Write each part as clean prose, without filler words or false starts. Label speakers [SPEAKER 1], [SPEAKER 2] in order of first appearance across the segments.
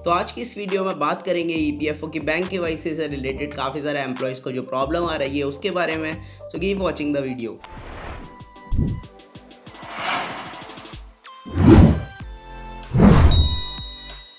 [SPEAKER 1] तो आज की इस वीडियो में बात करेंगे ईपीएफओ की बैंक केवाईसी से रिलेटेड काफ़ी सारे एम्प्लॉयज़ को जो प्रॉब्लम आ रही है उसके बारे में। So keep watching the video.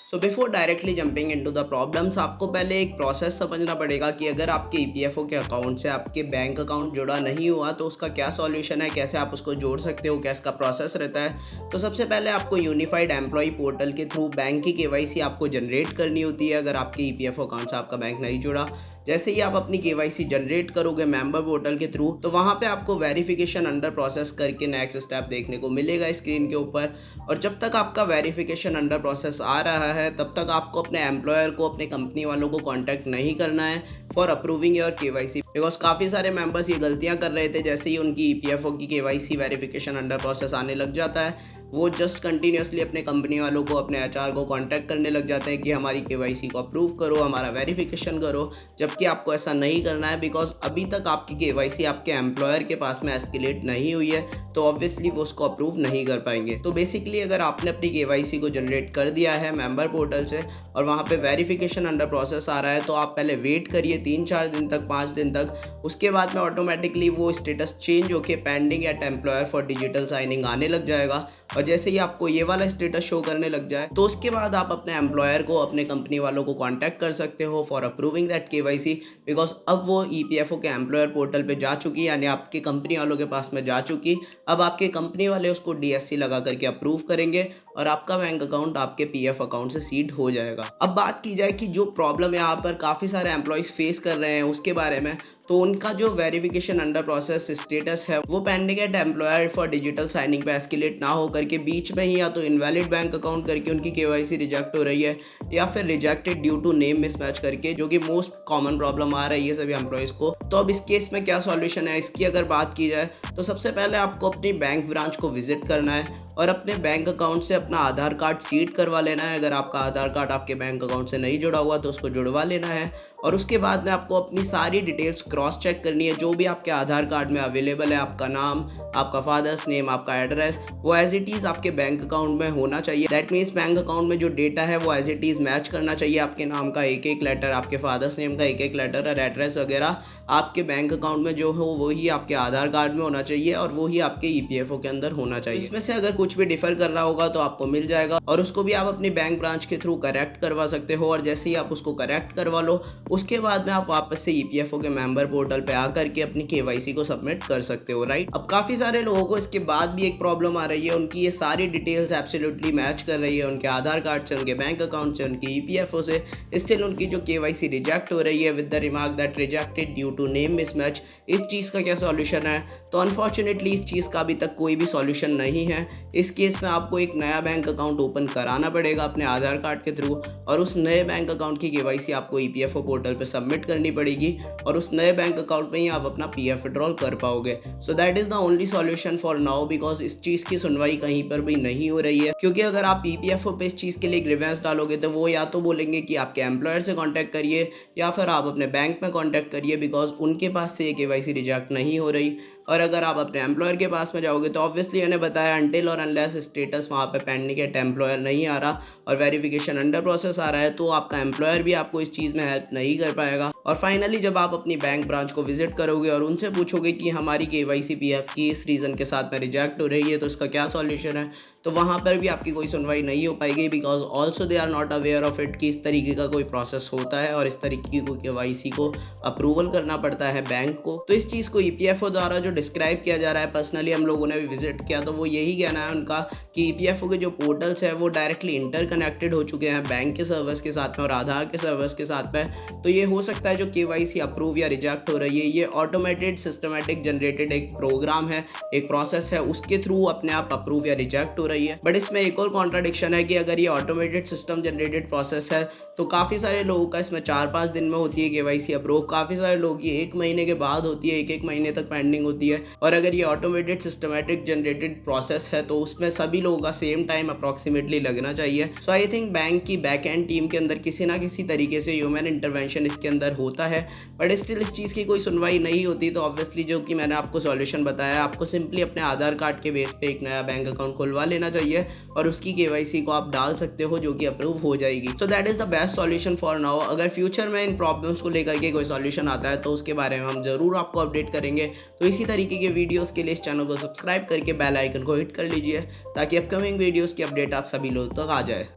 [SPEAKER 1] So before directly jumping into the problems, आपको पहले एक प्रोसेस समझना पड़ेगा कि अगर आपके ईपीएफओ के अकाउंट से आपके बैंक अकाउंट जुड़ा नहीं हुआ तो उसका क्या सॉल्यूशन है, कैसे आप उसको जोड़ सकते हो, क्या इसका प्रोसेस रहता है। तो सबसे पहले आपको यूनिफाइड एम्प्लॉय पोर्टल के थ्रू बैंक की केवाईसी आपको जनरेट करनी होती है अगर आपके ईपीएफओ अकाउंट से आपका बैंक नहीं जुड़ा। जैसे ही आप अपनी केवाईसी जनरेट करोगे मेंबर पोर्टल के थ्रू, तो वहाँ पे आपको वेरिफिकेशन अंडर प्रोसेस करके नेक्स्ट स्टेप देखने को मिलेगा स्क्रीन के ऊपर। और जब तक आपका वेरिफिकेशन अंडर प्रोसेस आ रहा है तब तक आपको अपने एम्प्लॉयर को, अपने कंपनी वालों को कांटेक्ट नहीं करना है for approving your KYC. Because काफ़ी सारे मेंबर्स ये गलतियां कर रहे थे, जैसे ही उनकी ईपीएफओ की केवाईसी वेरिफिकेशन अंडर प्रोसेस आने लग जाता है वो जस्ट कंटिन्यूसली अपने कंपनी वालों को, अपने एचआर को कांटेक्ट करने लग जाते हैं कि हमारी केवाईसी को अप्रूव करो, हमारा वेरिफिकेशन करो। जबकि आपको ऐसा नहीं करना है, बिकॉज अभी तक आपकी केवाईसी आपके एम्प्लॉयर के पास में एस्केलेट नहीं हुई है, तो ऑब्वियसली वो उसको अप्रूव नहीं कर पाएंगे। तो बेसिकली अगर आपने अपनी केवाईसी को जनरेट कर दिया है मेंबर पोर्टल से और वहाँ पे वेरिफिकेशन अंडर प्रोसेस आ रहा है, तो आप पहले वेट करिए 3-4 दिन तक, 5 दिन तक। उसके बाद में ऑटोमेटिकली वो स्टेटस चेंज होकर pending at employer for digital signing आने लग जाएगा। और जैसे ही आपको ये वाला स्टेटस शो करने लग जाए तो उसके बाद आप अपने एम्प्लॉयर को, अपने कंपनी वालों को कांटेक्ट कर सकते हो for approving that KYC. Because अब वो ईपीएफओ के एम्प्लॉयर पोर्टल पे जा चुकी, यानी आपकी कंपनी वालों के पास में जा चुकी। अब आपके कंपनी वाले उसको डीएससी लगा करके अप्रूव करेंगे और आपका बैंक अकाउंट आपके पीएफ अकाउंट से सीड हो जाएगा। अब बात की जाए कि जो प्रॉब्लम यहाँ पर काफ़ी सारे एम्प्लॉयज़ फेस कर रहे हैं उसके बारे में, तो उनका जो वेरिफिकेशन अंडर प्रोसेस स्टेटस है वो pending at employer for digital signing पे एस्केलेट ना हो करके बीच में ही या तो इनवैलिड बैंक अकाउंट करके उनकी केवाईसी रिजेक्ट हो रही है, या फिर rejected due to name mismatch करके, जो कि मोस्ट कॉमन प्रॉब्लम आ रही है सभी एम्प्लॉयज़ को। तो अब इस केस में क्या सॉल्यूशन है, इसकी अगर बात की जाए तो सबसे पहले आपको अपनी बैंक ब्रांच को विजिट करना है और अपने बैंक अकाउंट से अपना आधार कार्ड सीड करवा लेना है। अगर आपका आधार कार्ड आपके बैंक अकाउंट से नहीं जुड़ा हुआ तो उसको जुड़वा लेना है। और उसके बाद में आपको अपनी सारी डिटेल्स क्रॉस चेक करनी है, जो भी आपके आधार कार्ड में अवेलेबल है, आपका नाम, आपका फादर्स नेम, आपका एड्रेस, वो एज इट इज़ आपके बैंक अकाउंट में होना चाहिए। दैट मीन्स बैंक अकाउंट में जो डेटा है वो एज इट इज़ मैच करना चाहिए। आपके नाम का एक एक लेटर, आपके फादर्स नेम का एक एक लेटर और एड्रेस वगैरह आपके बैंक अकाउंट में जो हो वही आपके आधार कार्ड में होना चाहिए और वही आपके ईपीएफओ के अंदर होना चाहिए। इसमें से अगर कुछ भी डिफर कर रहा होगा तो आपको मिल जाएगा और उसको भी आप अपनी बैंक ब्रांच के थ्रू करेक्ट करवा सकते हो। और जैसे ही आप उसको करेक्ट करवा लो उसके बाद में आप वापस से ईपीएफओ के मेंबर पोर्टल पे आकर के अपनी केवाईसी को सबमिट कर सकते हो, राइट। अब काफ़ी सारे लोगों को इसके बाद भी एक प्रॉब्लम आ रही है, उनकी ये सारी डिटेल्स एब्सोल्युटली मैच कर रही है उनके आधार कार्ड से, उनके बैंक अकाउंट से, उनके ईपीएफओ से, स्टिल उनकी जो केवाईसी रिजेक्ट हो रही है with the remark that rejected due to name mismatch. इस चीज़ का क्या सॉल्यूशन है? तो अनफॉर्चुनेटली इस चीज़ का अभी तक कोई भी सॉल्यूशन नहीं है। इस केस में आपको एक नया बैंक अकाउंट ओपन कराना पड़ेगा अपने आधार कार्ड के थ्रू और उस नए बैंक अकाउंट की केवाईसी आपको ईपीएफओ पोर्टल पे सबमिट करनी पड़ेगी और उस नए बैंक अकाउंट में ही आप अपना पीएफ विड्रॉल कर पाओगे। So that is the only solution for now, because इस चीज़ की सुनवाई कहीं पर भी नहीं हो रही है। क्योंकि अगर आप ईपीएफओ पे इस चीज़ के लिए ग्रीवेंस डालोगे तो वो या तो बोलेंगे कि आपके एम्प्लॉयर से कॉन्टैक्ट करिए या फिर आप अपने बैंक में कॉन्टैक्ट करिए, बिकॉज उनके पास से ये केवाईसी रिजेक्ट नहीं हो रही। और अगर आप अपने एम्प्लॉयर के पास में जाओगे तो ऑब्वियसली मैंने बताया अनटिल और अनलेस स्टेटस वहाँ पे पेंडिंग एट एम्प्लॉयर नहीं आ रहा और वेरिफिकेशन अंडर प्रोसेस आ रहा है तो आपका एम्प्लॉयर भी आपको इस चीज़ में हेल्प नहीं कर पाएगा। और फाइनली जब आप अपनी बैंक ब्रांच को विजिट करोगे और उनसे पूछोगे कि हमारी केवाईसी पीएफ की इस रीज़न के साथ में रिजेक्ट हो रही है तो इसका क्या सॉल्यूशन है, तो वहाँ पर भी आपकी कोई सुनवाई नहीं हो पाएगी, because also they are not aware of it कि इस तरीके का कोई प्रोसेस होता है और इस तरीके की केवाईसी को अप्रूवल करना पड़ता है बैंक को। तो इस चीज़ को ईपीएफओ द्वारा जो डिस्क्राइब किया जा रहा है, पर्सनली हम लोगों ने भी विजिट किया तो वो यही कहना है उनका कि ईपीएफओ के जो पोर्टल्स है वो डायरेक्टली इंटरकनेक्टेड हो चुके हैं बैंक के सर्वर्स के साथ में और आधार के सर्वर्स के साथ में। तो ये हो सकता है जो केवाईसी अप्रूव या रिजेक्ट हो रही है ये ऑटोमेटेड सिस्टमेटिक जनरेटेड एक प्रोग्राम है, एक प्रोसेस है, उसके थ्रू अपने आप अप्रूव या रिजेक्ट हो रही है। बट इसमें एक और कॉन्ट्राडिक्शन है कि अगर ये ऑटोमेटेड सिस्टम जनरेटेड प्रोसेस है तो काफ़ी सारे लोगों का इसमें 4-5 दिन में होती है केवाईसी अप्रूव, काफ़ी सारे लोगों की 1 महीने के बाद होती है, 1-1 महीने तक पेंडिंग होती होती है। और अगर ये ऑटोमेटेड सिस्टमैटिक जनरेटेड प्रोसेस है तो उसमें सभी लोगों का सेम टाइम अप्रॉक्सीमेटली लगना चाहिए। सो आई थिंक बैंक की बैक एंड टीम के अंदर किसी ना किसी तरीके से ह्यूमन इंटरवेंशन इसके अंदर होता है, बट स्टिल इस चीज़ की कोई सुनवाई नहीं होती। तो ऑब्वियसली जो कि मैंने आपको सॉल्यूशन बताया, आपको सिंपली अपने आधार कार्ड के बेस पे एक नया बैंक अकाउंट खुलवा लेना चाहिए और उसकी केवाईसी को आप डाल सकते हो जो कि अप्रूव हो जाएगी। So that is the best solution for now. अगर फ्यूचर में इन प्रॉब्लम्स को लेकर के कोई सॉल्यूशन आता है तो उसके बारे में हम ज़रूर आपको अपडेट करेंगे। तो इसी तरीके के वीडियोस के लिए इस चैनल को सब्सक्राइब करके बेल आइकन को हिट कर लीजिए ताकि अपकमिंग वीडियोस की अपडेट आप सभी लोगों तक आ जाए।